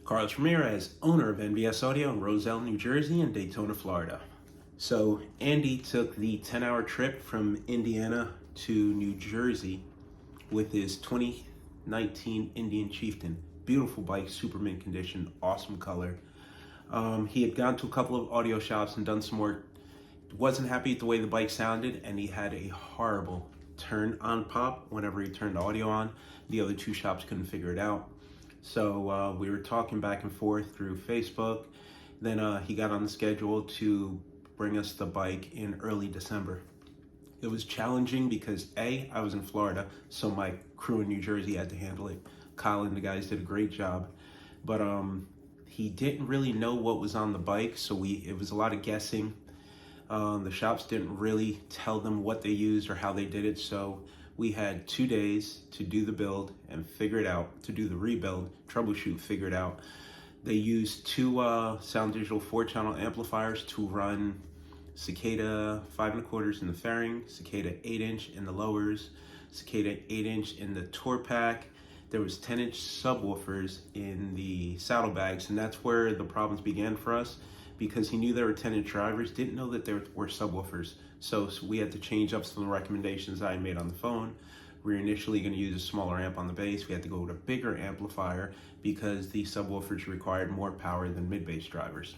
Carlos Ramirez, owner of NBS Audio in Roselle, New Jersey and Daytona, Florida. So Andy took the 10-hour trip from Indiana to New Jersey with his 2019 Indian Chieftain. Beautiful bike, super mint condition, awesome color. He had gone to a couple of audio shops and done some work. Wasn't happy with the way the bike sounded, and he had a horrible turn on pop whenever he turned the audio on. The other two shops couldn't figure it out. So we were talking back and forth through Facebook. Then he got on the schedule to bring us the bike in early December. It was challenging because I was in Florida, so my crew in New Jersey had to handle it. Kyle and the guys did a great job, but he didn't really know what was on the bike, so it was a lot of guessing. The shops didn't really tell them what they used or how they did it, so we had 2 days to do the build and figure it out, to do the rebuild, troubleshoot, figure it out. They used two Sound Digital 4-channel amplifiers to run Cicada 5 1/4 in the fairing, Cicada 8-inch in the lowers, Cicada 8-inch in the tour pack. There was 10-inch subwoofers in the saddlebags, and that's where the problems began for us, because he knew there were 10-inch drivers, didn't know that there were subwoofers. So we had to change up some of the recommendations I made on the phone. We were initially going to use a smaller amp on the bass. We had to go with a bigger amplifier because the subwoofers required more power than mid-bass drivers.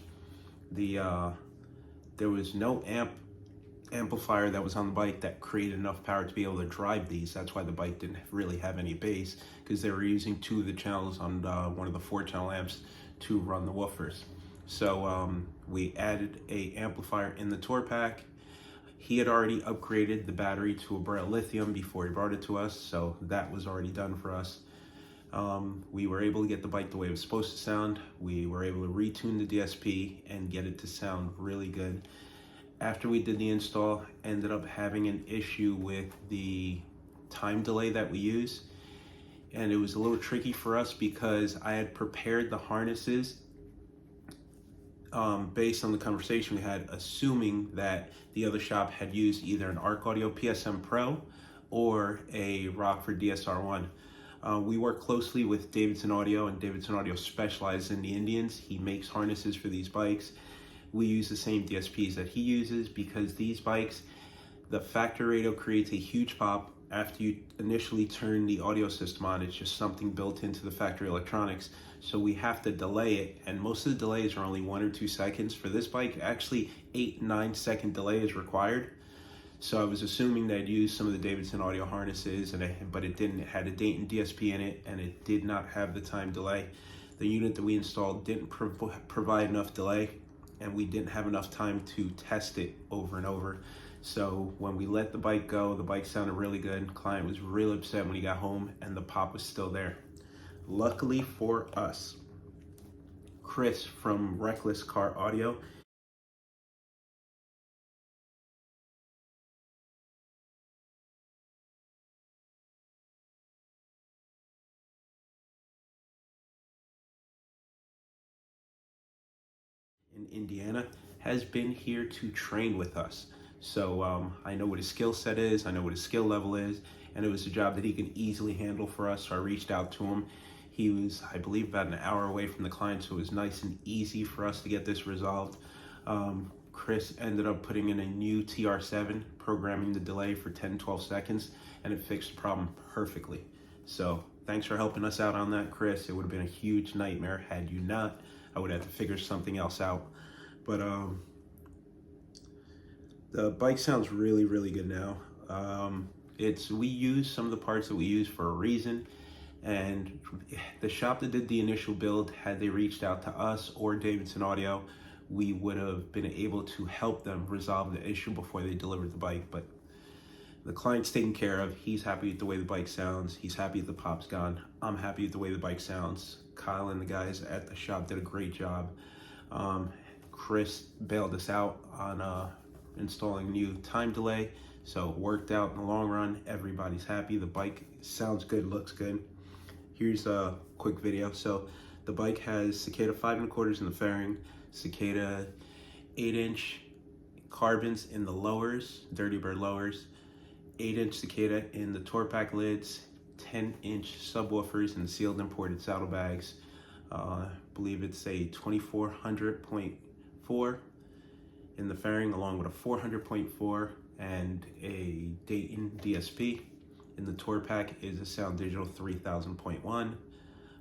There was no amplifier that was on the bike that created enough power to be able to drive these. That's why the bike didn't really have any bass, because they were using two of the channels on one of the 4-channel amps to run the woofers. So we added a amplifier in the tour pack. He had already upgraded the battery to a Braille lithium before he brought it to us, so that was already done for us. We were able to get the bike the way it was supposed to sound. We were able to retune the DSP and get it to sound really good. After we did the install, ended up having an issue with the time delay that we use. And it was a little tricky for us because I had prepared the harnesses based on the conversation we had, assuming that the other shop had used either an Arc Audio PSM Pro or a Rockford DSR1. We work closely with Davidson Audio, and Davidson Audio specializes in the Indians. He makes harnesses for these bikes. We use the same DSPs that he uses because these bikes, the factory radio creates a huge pop after you initially turn the audio system on. It's just something built into the factory electronics. So we have to delay it, and most of the delays are only 1 or 2 seconds. For this bike, actually 8-9 second delay is required. So I was assuming they'd use some of the Davidson Audio harnesses, but it didn't. It had a Dayton DSP in it, and it did not have the time delay. The unit that we installed didn't provide enough delay, and we didn't have enough time to test it over and over. So when we let the bike go, the bike sounded really good. The client was really upset when he got home, and the pop was still there. Luckily for us, Chris from Reckless Car Audio in Indiana has been here to train with us. So I know what his skill set is, I know what his skill level is, and it was a job that he can easily handle for us. So I reached out to him. He was, I believe, about an hour away from the client, so it was nice and easy for us to get this resolved. Chris ended up putting in a new TR7, programming the delay for 10-12 seconds, and it fixed the problem perfectly. So thanks for helping us out on that, Chris. It would have been a huge nightmare had you not. I would have to figure something else out. But the bike sounds really, really good now. We use some of the parts that we use for a reason. And the shop that did the initial build, had they reached out to us or Davidson Audio, we would have been able to help them resolve the issue before they delivered the bike. But the client's taken care of. He's happy with the way the bike sounds. He's happy that the pop's gone. I'm happy with the way the bike sounds. Kyle and the guys at the shop did a great job. Chris bailed us out on installing new time delay, so it worked out in the long run. Everybody's happy. The bike sounds good, looks good. Here's a quick video. So the bike has Cicada 5 1/4 in the fairing, Cicada 8-inch carbons in the lowers, Dirty Bird lowers, 8-inch Cicada in the tour pack lids, 10-inch subwoofers in the sealed imported saddlebags, I believe it's a 2400.4 in the fairing, along with a 400.4 and a Dayton DSP. In the tour pack is a Sound Digital 3000.1,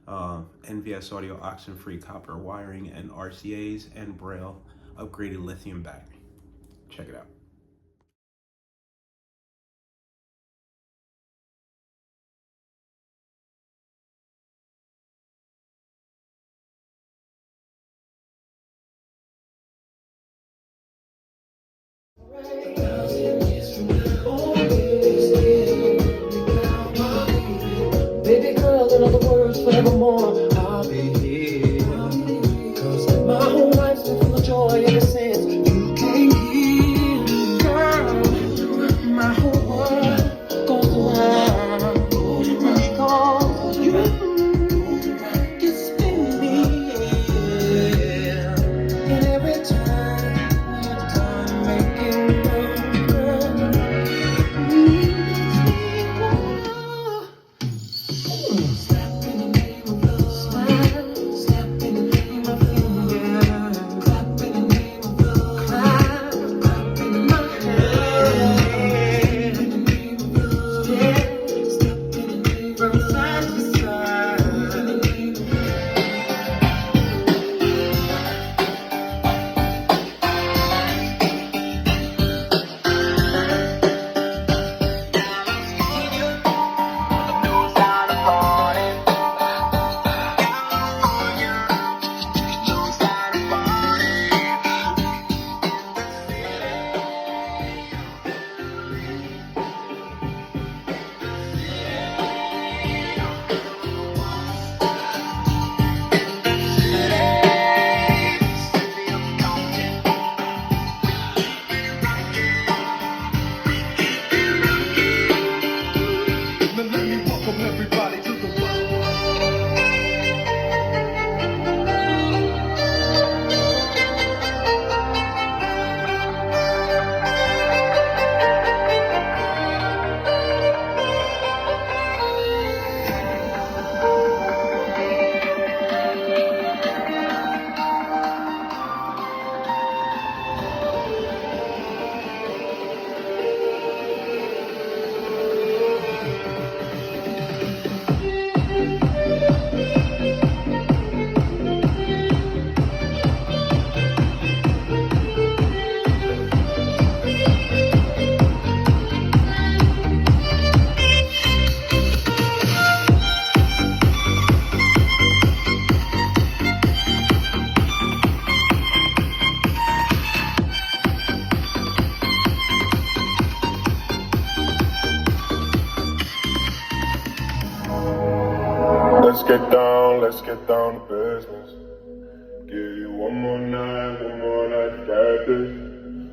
NVS audio oxen-free copper wiring and RCAs, and Braille upgraded lithium battery. Check it out. Baby girl, in other words, forevermore, I'll be here. 'Cause my whole life's been full of joy ever since you came here. Girl, my whole world goes around because you spin me, yeah. And every time you're done making love, girl, step in the name of love, step in the name of love, clap in the name of love, clap in my hand, in the name of love, yeah, step in the name from side to side, in the name of Let's get down to business. Give you one more night, got this.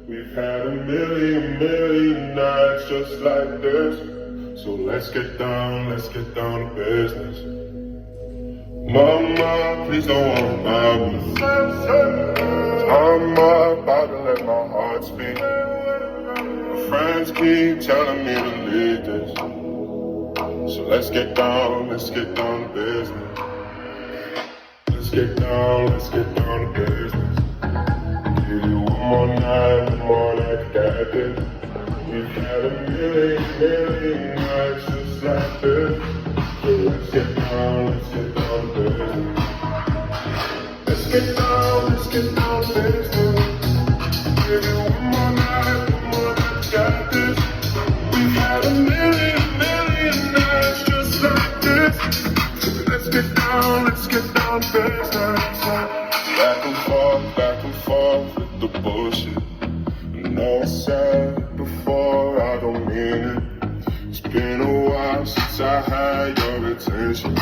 We've had a million nights just like this. So let's get down to business. Mama, please don't worry about me. I'm about to let my heart speak. My friends keep telling me to leave this. So let's get down to business. Let's get down to business. Give you one more night, got this. We've had a million nights just like this. So let's get down to business. Let's get down to business. Give you one more night, got this. We've had a million nights just like this. Let's get down to business. Back and forth with the bullshit. I know I said it before, I don't mean it. It's been a while since I had your attention.